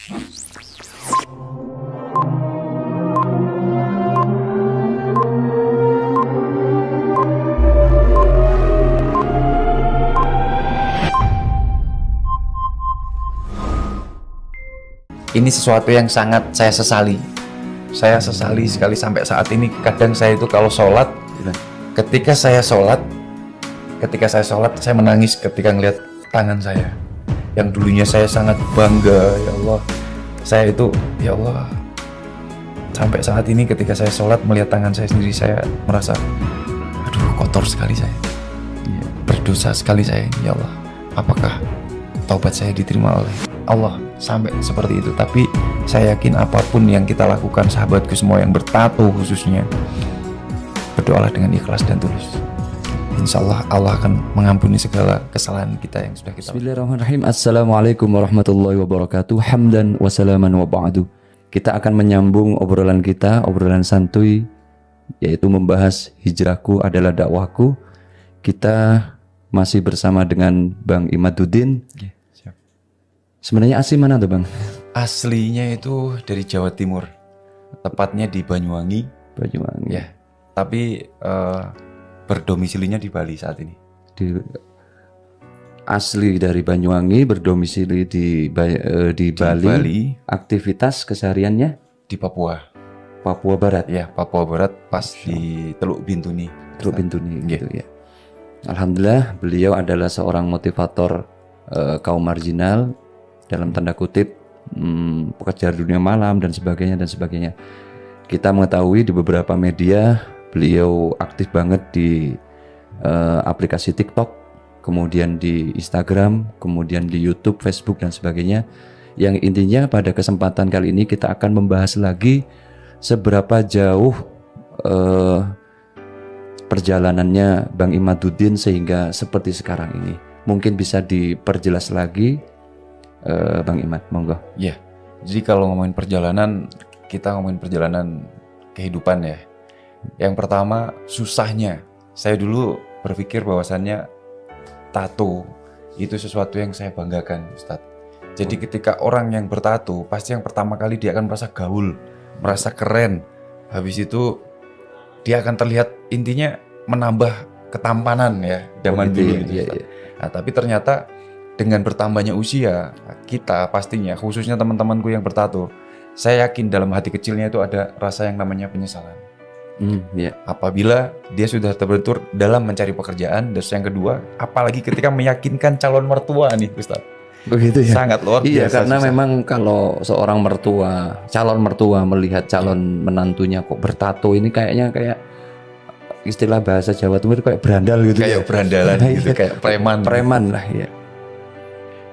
Ini sesuatu yang sangat saya sesali. Saya sesali sekali sampai saat ini. Kadang saya itu kalau sholat, ketika saya sholat, saya menangis ketika ngelihat tangan saya. Yang dulunya saya sangat bangga, ya Allah. Saya itu, ya Allah. Sampai saat ini ketika saya sholat melihat tangan saya sendiri, saya merasa, aduh kotor sekali saya. Berdosa sekali saya, ya Allah. Apakah taubat saya diterima oleh Allah? Sampai seperti itu. Tapi saya yakin apapun yang kita lakukan, sahabatku semua yang bertato khususnya, berdoalah dengan ikhlas dan tulus. Insya Allah Allah akan mengampuni segala kesalahan kita yang sudah kita. Bismillahirrahmanirrahim. Assalamualaikum warahmatullahi wabarakatuh. Hamdan wa salaman wa ba'du. Kita akan menyambung obrolan kita, obrolan santuy, yaitu membahas hijrahku adalah dakwahku. Kita masih bersama dengan Bang Imaduddin. Sebenarnya asli mana tuh Bang? Aslinya itu dari Jawa Timur, tepatnya di Banyuwangi. Banyuwangi. Ya, tapi berdomisilinya di Bali saat ini. Asli dari Banyuwangi, berdomisili di Bali. Aktivitas kesehariannya di Papua. Papua Barat. Ya, Papua Barat, pas di Teluk Bintuni. Teluk Bintuni gitu ya. Alhamdulillah beliau adalah seorang motivator kaum marginal, dalam tanda kutip pekerja dunia malam dan sebagainya. Kita mengetahui di beberapa media beliau aktif banget di aplikasi TikTok, kemudian di Instagram, kemudian di YouTube, Facebook dan sebagainya. Yang intinya pada kesempatan kali ini kita akan membahas lagi seberapa jauh perjalanannya Bang Imaduddin sehingga seperti sekarang ini. Mungkin bisa diperjelas lagi Bang Imad, monggo. Ya, jadi kalau ngomongin perjalanan, kita ngomongin perjalanan kehidupan ya. Yang pertama, susahnya. Saya dulu berpikir bahwasannya tato itu sesuatu yang saya banggakan, Ustadz. Jadi ketika orang yang bertato, pasti yang pertama kali dia akan merasa gaul, merasa keren. Habis itu dia akan terlihat, intinya menambah ketampanan ya, zaman dulu gitu, Ustadz. Nah, tapi ternyata dengan bertambahnya usia kita, pastinya khususnya teman-temanku yang bertato, saya yakin dalam hati kecilnya itu ada rasa yang namanya penyesalan. Apabila dia sudah terbentur dalam mencari pekerjaan, dan yang kedua, apalagi ketika meyakinkan calon mertua nih Ustaz. Begitu ya. Sangat luar biasa. Iya, karena susah. memang kalau seorang calon mertua melihat calon menantunya kok bertato, ini kayaknya kayak istilah bahasa Jawa Timur kayak berandal gitu. Kayak berandalan gitu, kayak preman. Preman lah ya.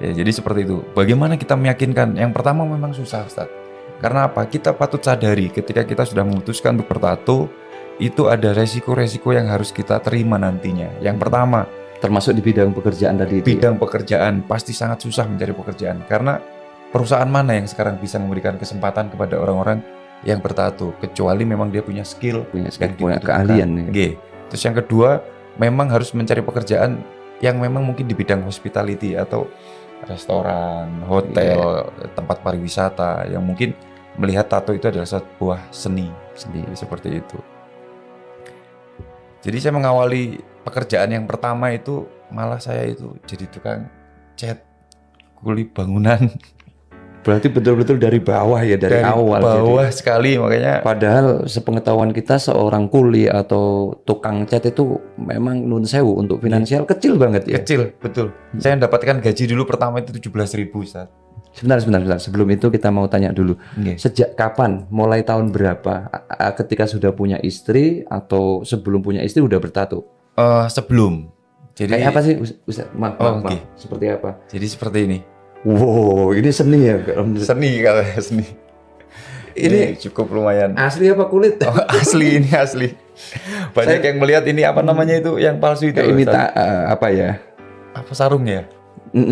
Ya, jadi seperti itu. Bagaimana kita meyakinkan? Yang pertama memang susah, Ustaz. Karena apa? Kita patut sadari ketika kita sudah memutuskan untuk bertato, itu ada resiko-resiko yang harus kita terima nantinya. Yang pertama, termasuk di bidang pekerjaan tadi. Bidang pekerjaan pasti sangat susah mencari pekerjaan. Karena perusahaan mana yang sekarang bisa memberikan kesempatan kepada orang-orang yang bertato, kecuali memang dia punya skill, punya keahlian. Ya. Terus yang kedua, memang harus mencari pekerjaan yang memang mungkin di bidang hospitality atau restoran, hotel, tempat pariwisata yang mungkin melihat tato itu adalah sebuah seni seperti itu. Jadi saya mengawali pekerjaan yang pertama itu malah saya itu jadi tukang cat kuli bangunan. Berarti betul-betul dari bawah ya, dari awal. Bawah jadi, sekali makanya. Padahal sepengetahuan kita seorang kuli atau tukang cat itu memang nun sewu untuk finansial kecil banget ya. Kecil, betul. Saya mendapatkan gaji dulu pertama itu 17.000 Ustaz. Sebentar. Sebelum itu kita mau tanya dulu. Sejak kapan? Mulai tahun berapa? Ketika sudah punya istri atau sebelum punya istri udah bertato? Sebelum. Jadi kayak apa sih? Maaf. Seperti apa? Jadi seperti ini. Wow, ini seni ya? Seni katanya, seni. Ini cukup lumayan. Asli apa kulit? Oh, asli, ini asli. Banyak yang melihat ini apa namanya itu yang palsu itu. Kayak apa ya? Apa sarung ya?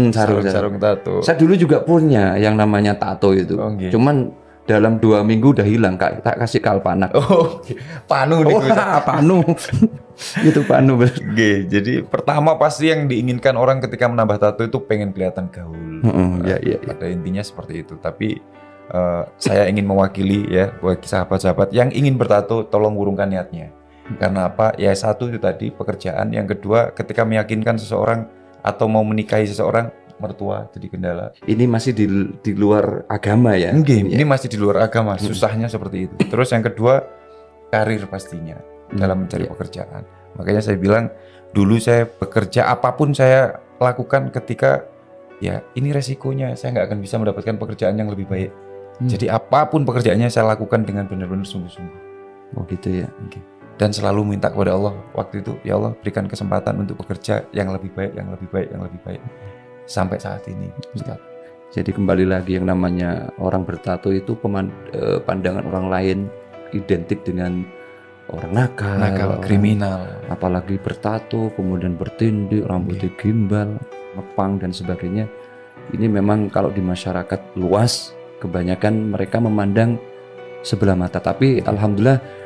Sarung tato. Saya dulu juga punya yang namanya tato itu. Cuman dalam 2 minggu udah hilang, Kak. Tak kasih kalpanak. Oh, panu nih. Panu. Itu panu. Oke, jadi pertama pasti yang diinginkan orang ketika menambah tato itu pengen kelihatan gaul. Iya. Pada intinya seperti itu. Tapi saya ingin mewakili ya buat sahabat-sahabat yang ingin bertato, tolong urungkan niatnya. Karena apa? Ya satu itu tadi pekerjaan. Yang kedua ketika meyakinkan seseorang atau mau menikahi seseorang, mertua jadi kendala. Ini masih di luar agama ya? Ini masih di luar agama. Susahnya seperti itu. Terus yang kedua karir pastinya dalam mencari pekerjaan. Makanya saya bilang dulu saya bekerja apapun saya lakukan ketika ya ini resikonya saya nggak akan bisa mendapatkan pekerjaan yang lebih baik. Jadi apapun pekerjaannya saya lakukan dengan benar-benar sungguh-sungguh. Oh gitu ya. Dan selalu minta kepada Allah waktu itu, ya Allah berikan kesempatan untuk bekerja yang lebih baik, yang lebih baik, yang lebih baik. Sampai saat ini, Ustaz. Jadi kembali lagi yang namanya orang bertato itu pandangan orang lain identik dengan orang nakal, kriminal. Apalagi bertato, kemudian bertindik, rambutnya gimbal, ngepang dan sebagainya. Ini memang kalau di masyarakat luas, kebanyakan mereka memandang sebelah mata. Tapi alhamdulillah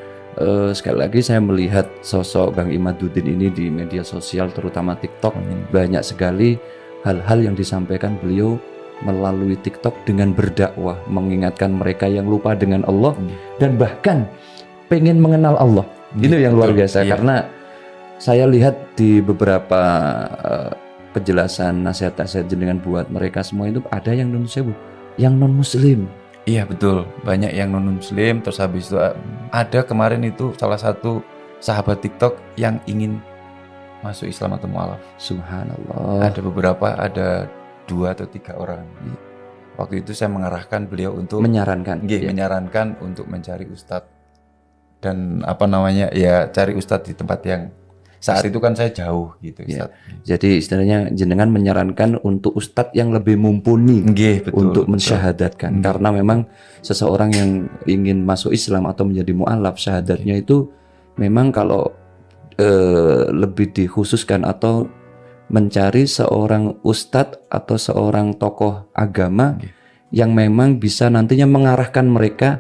sekali lagi saya melihat sosok Bang Imaduddin ini di media sosial, terutama TikTok. Banyak sekali hal-hal yang disampaikan beliau melalui TikTok dengan berdakwah, mengingatkan mereka yang lupa dengan Allah dan bahkan pengen mengenal Allah. Ini yang luar biasa. Karena saya lihat di beberapa penjelasan nasihat-nasihat jenengan buat mereka semua itu ada yang non muslim. Iya betul, banyak yang non muslim. Terus habis itu ada kemarin itu salah satu sahabat TikTok yang ingin masuk Islam atau mualaf. Subhanallah. Ada beberapa, ada 2 atau 3 orang. Waktu itu saya mengarahkan beliau untuk menyarankan untuk mencari ustadz dan cari ustadz di tempat yang saat itu kan saya jauh gitu. Jadi istilahnya jenengan menyarankan untuk ustadz yang lebih mumpuni untuk mensyahadatkan. Karena memang seseorang yang ingin masuk Islam atau menjadi mu'alaf, syahadatnya itu memang kalau lebih dikhususkan atau mencari seorang ustadz atau seorang tokoh agama yang memang bisa nantinya mengarahkan mereka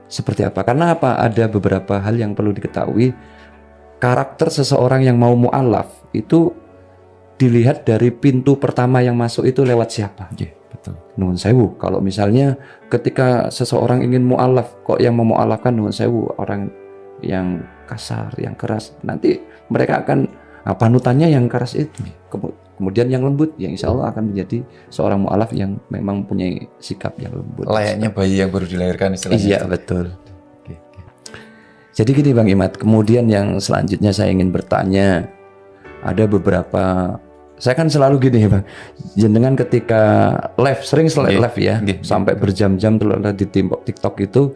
seperti apa. Karena apa? Ada beberapa hal yang perlu diketahui. Karakter seseorang yang mau mu'alaf itu dilihat dari pintu pertama yang masuk itu lewat siapa. Betul. Nuhun sewu. Kalau misalnya ketika seseorang ingin mu'alaf, kok yang mau mu'alafkan nuhun sewu orang yang kasar, yang keras, nanti mereka akan panutannya yang keras itu. Kemudian yang lembut, yang insya Allah akan menjadi seorang mu'alaf yang memang punya sikap yang lembut. Layaknya bayi yang baru dilahirkan istilahnya. Iya betul. Jadi gini Bang Imad, kemudian yang selanjutnya saya ingin bertanya, ada beberapa, saya kan selalu gini ya Bang, jenengan ketika live, sering live ya, sampai berjam-jam di TikTok itu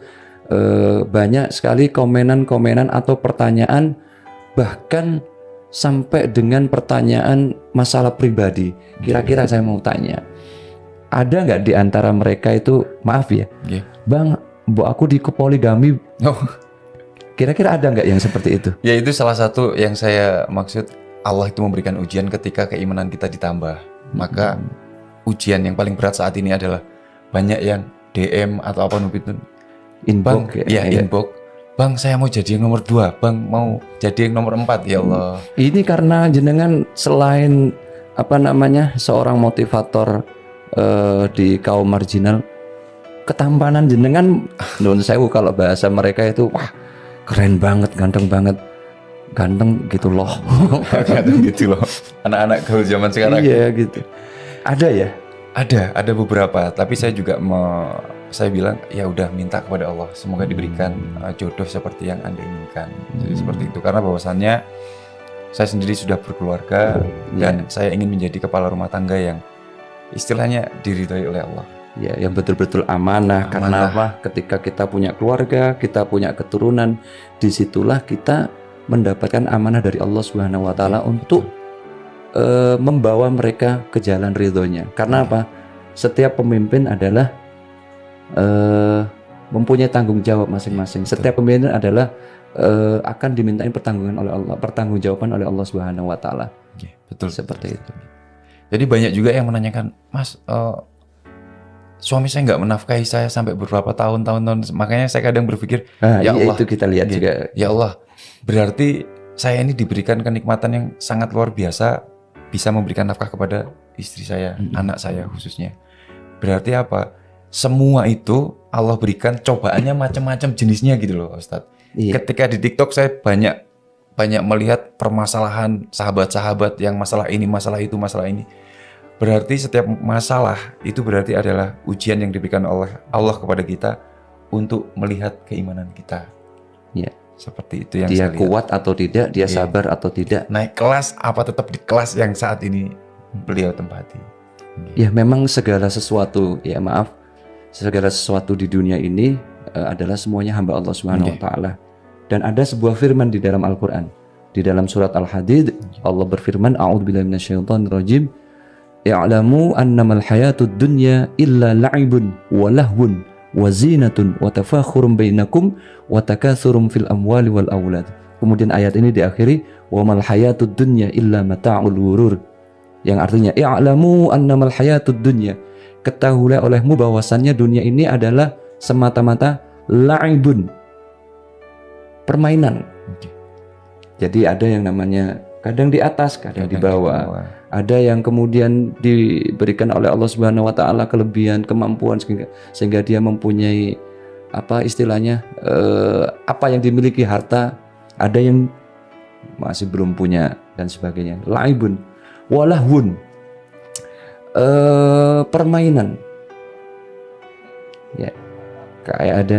banyak sekali komenan-komenan atau pertanyaan, bahkan sampai dengan pertanyaan masalah pribadi. Kira-kira saya mau tanya, ada nggak di antara mereka itu, maaf ya, Bang, aku di poligami. Kira-kira ada nggak yang seperti itu? Ya itu salah satu yang saya maksud, Allah itu memberikan ujian ketika keimanan kita ditambah. Maka ujian yang paling berat saat ini adalah banyak yang DM atau apa itu inbox, inbox. Bang saya mau jadi yang nomor 2, Bang mau jadi yang nomor 4, ya Allah. Ini karena jenengan selain seorang motivator di kaum marginal, ketampanan jenengan, nuhun sewu kalau bahasa mereka itu, wah keren banget, ganteng gitu loh. Ganteng gitu loh. Anak-anak gaul zaman sekarang. Iya gitu. Ada ya? Ada beberapa. Tapi saya juga saya bilang ya udah minta kepada Allah, semoga diberikan jodoh seperti yang Anda inginkan. Jadi seperti itu. Karena bahwasannya saya sendiri sudah berkeluarga dan saya ingin menjadi kepala rumah tangga yang istilahnya diridhoi oleh Allah. Ya, yang betul-betul amanah. Karena apa? Ketika kita punya keluarga, kita punya keturunan, disitulah kita mendapatkan amanah dari Allah Subhanahu Wa Taala untuk membawa mereka ke jalan ridhonya. Karena apa? Setiap pemimpin adalah mempunyai tanggung jawab masing-masing. Setiap pemimpin adalah akan dimintain pertanggungjawaban oleh Allah Subhanahu Wa Taala. Betul. Seperti itu. Jadi banyak juga yang menanyakan, Mas, suami saya nggak menafkahi saya sampai beberapa tahun-tahun. Makanya saya kadang berpikir, ya Allah, itu kita lihat juga. Ya Allah, berarti saya ini diberikan kenikmatan yang sangat luar biasa, bisa memberikan nafkah kepada istri saya, anak saya khususnya. Berarti apa? Semua itu Allah berikan, cobaannya macam-macam jenisnya gitu loh, Ustadz. Ketika di TikTok saya banyak melihat permasalahan sahabat-sahabat yang masalah ini, masalah itu, masalah ini. Berarti setiap masalah itu berarti adalah ujian yang diberikan oleh Allah kepada kita untuk melihat keimanan kita. Ya. Seperti itu yang dia saya lihat. Kuat atau tidak, dia sabar atau tidak. Naik kelas apa tetap di kelas yang saat ini beliau tempati. Ya memang segala sesuatu, segala sesuatu di dunia ini adalah semuanya hamba Allah Subhanahu wa taala. Dan ada sebuah firman di dalam Al-Qur'an. Di dalam surat Al-Hadid Allah berfirman, a'udzubillahi minasyaitonirrajim. I'lamu annamal hayatud dunya illa la'ibun wa lahwun wa zinatun wa tafakhurum bainakum wa takatsurum fil amwali wal aulad. Kemudian ayat ini diakhiri wa mal hayatud dunya illa mata'ul ghurur. Yang artinya i'lamu annamal hayatud dunya, ketahuilah olehmu bahwasannya dunia ini adalah semata-mata la'ibun, permainan. Jadi ada yang namanya kadang di atas, kadang di bawah. Ada yang kemudian diberikan oleh Allah Subhanahu wa taala kelebihan, kemampuan sehingga dia mempunyai apa istilahnya apa yang dimiliki harta, ada yang masih belum punya dan sebagainya. Laibun walahun, permainan. Ya, kayak ada,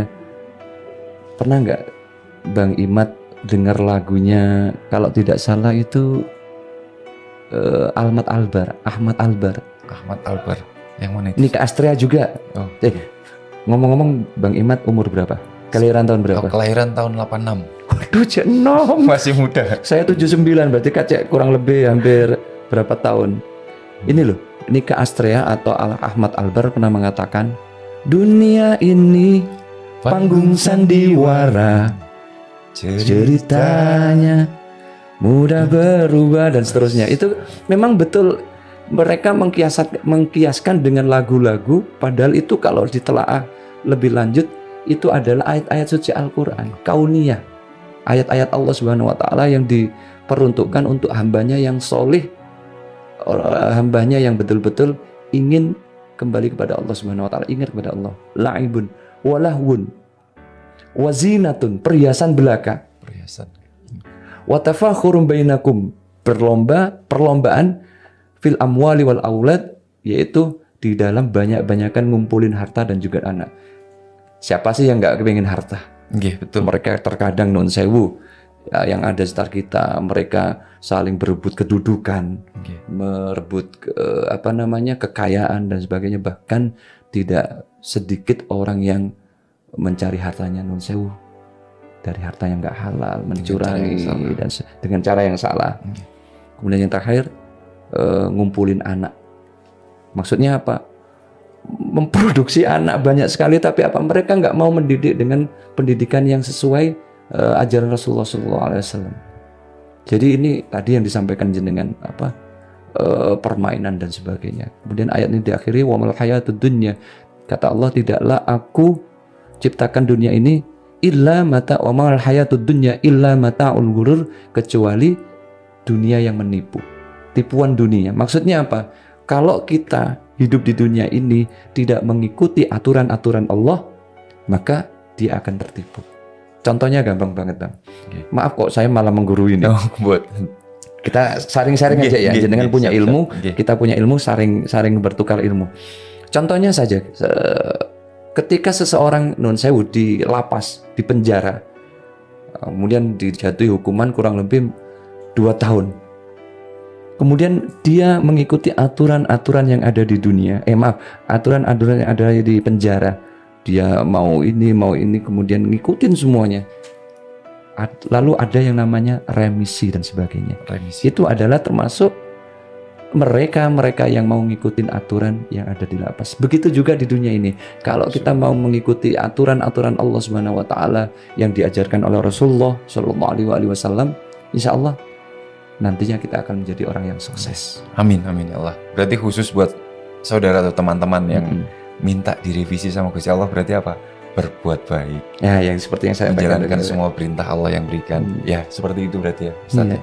pernah nggak Bang Imad dengar lagunya kalau tidak salah itu Ahmad Albar yang mana itu? Ini ke Astrea juga. Ngomong-ngomong Bang Imad umur berapa? Kelahiran tahun berapa? Kelahiran tahun 86. Waduh, jenom. Masih muda. Saya 79, berarti kacek kurang lebih hampir berapa tahun. Ini loh, ini ke Astrea atau Ahmad Albar pernah mengatakan, dunia ini panggung sandiwara, ceritanya mudah berubah dan seterusnya. Itu memang betul, mereka mengkiaskan dengan lagu-lagu, padahal itu kalau ditelaah lebih lanjut itu adalah ayat-ayat suci Al-Quran, kauniyah, ayat-ayat Allah Subhanahu wa taala yang diperuntukkan untuk hambanya yang solih, hambanya yang betul-betul ingin kembali kepada Allah Subhanahu wa taala, ingat kepada Allah. La'ibun walahwun wazinatun, perhiasan belaka, wa tafakhurum bainakum, perlombaan fil amwali wal aulad, yaitu di dalam banyak-banyakan ngumpulin harta dan juga anak. Siapa sih yang nggak kepingin harta? Betul. Mereka terkadang non sewu yang ada sekitar kita, mereka saling berebut kedudukan, merebut kekayaan dan sebagainya. Bahkan tidak sedikit orang yang mencari hartanya non sewu dari harta yang nggak halal, mencurangi dan dengan cara yang salah. Kemudian yang terakhir, ngumpulin anak. Maksudnya apa? Memproduksi anak banyak sekali, tapi apa, mereka nggak mau mendidik dengan pendidikan yang sesuai ajaran Rasulullah SAW. Jadi ini tadi yang disampaikan jenengan permainan dan sebagainya. Kemudian ayat ini diakhiri wa mal hayatud dunya, kata Allah, tidaklah aku ciptakan dunia ini illa mata wa mal hayatud dunya illa mata'ul ghurur, kecuali dunia yang menipu, tipuan dunia. Maksudnya apa? Kalau kita hidup di dunia ini tidak mengikuti aturan-aturan Allah, maka dia akan tertipu. Contohnya gampang banget, Bang. Maaf kok saya malah menggurui ini. Kita saring-saring aja ya. Jangan punya ilmu, kita punya ilmu, saring bertukar ilmu. Contohnya saja, ketika seseorang non sewu di lapas, di penjara, kemudian dijatuhi hukuman kurang lebih 2 tahun. Kemudian dia mengikuti aturan-aturan yang ada di dunia. Aturan-aturan yang ada di penjara. Dia mau ini, kemudian ngikutin semuanya. Lalu ada yang namanya remisi dan sebagainya. Itu adalah termasuk mereka yang mau ngikutin aturan yang ada di lapas. Begitu juga di dunia ini. Kalau kita mau mengikuti aturan-aturan Allah Subhanahu wa taala yang diajarkan oleh Rasulullah sallallahu alaihi wasallam, insyaallah nantinya kita akan menjadi orang yang sukses. Amin, amin ya Allah. Berarti khusus buat saudara atau teman-teman yang minta direvisi sama Gusti Allah berarti apa? Berbuat baik. Ya, yang seperti yang saya Menjalankan tadi. semua perintah Allah yang berikan. Ya, seperti itu berarti ya, Ustaz. Iya.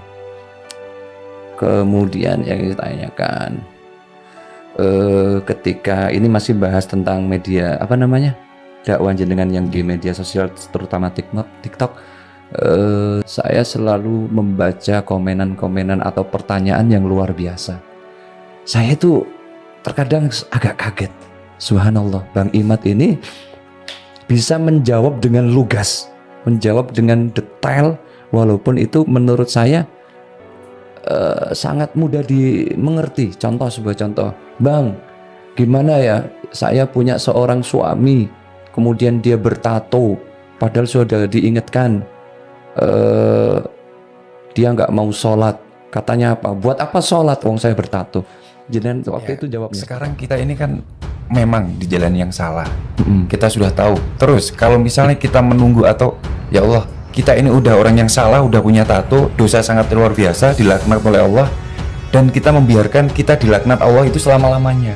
Kemudian yang ditanyakan, ketika ini masih bahas tentang media apa namanya, dakwah jenengan yang di media sosial terutama TikTok, saya selalu membaca komenan-komenan atau pertanyaan yang luar biasa. Saya tuh terkadang agak kaget. Subhanallah, Bang Imad ini bisa menjawab dengan lugas, menjawab dengan detail, walaupun itu menurut saya sangat mudah dimengerti. Sebuah contoh, Bang, gimana ya, saya punya seorang suami, kemudian dia bertato, padahal sudah diingatkan, dia nggak mau sholat, katanya apa? Buat apa sholat? Wong saya bertato. Jadi waktu itu jawabnya. Sekarang kita ini kan memang di jalan yang salah. Kita sudah tahu. Terus kalau misalnya kita menunggu atau ya Allah, kita ini udah orang yang salah, udah punya tato, dosa sangat luar biasa, dilaknat oleh Allah, dan kita membiarkan kita dilaknat Allah itu selama-lamanya.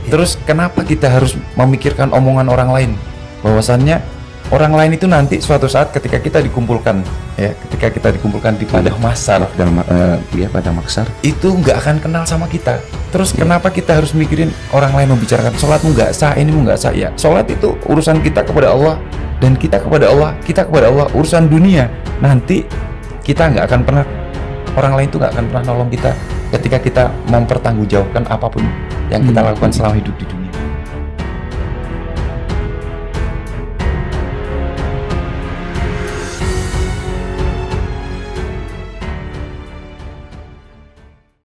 Terus kenapa kita harus memikirkan omongan orang lain? Bahwasannya orang lain itu nanti suatu saat ketika kita dikumpulkan, ya, ketika kita dikumpulkan di padang mahsyar, pada maksar, itu nggak akan kenal sama kita. Terus kenapa kita harus mikirin orang lain membicarakan sholatmu nggak sah, inimu nggak sah? Ya, sholat itu urusan kita kepada Allah, dan kita kepada Allah, urusan dunia. Nanti kita nggak akan pernah, orang lain itu nggak akan pernah nolong kita ketika kita mempertanggungjawabkan apapun yang kita lakukan selama hidup di dunia.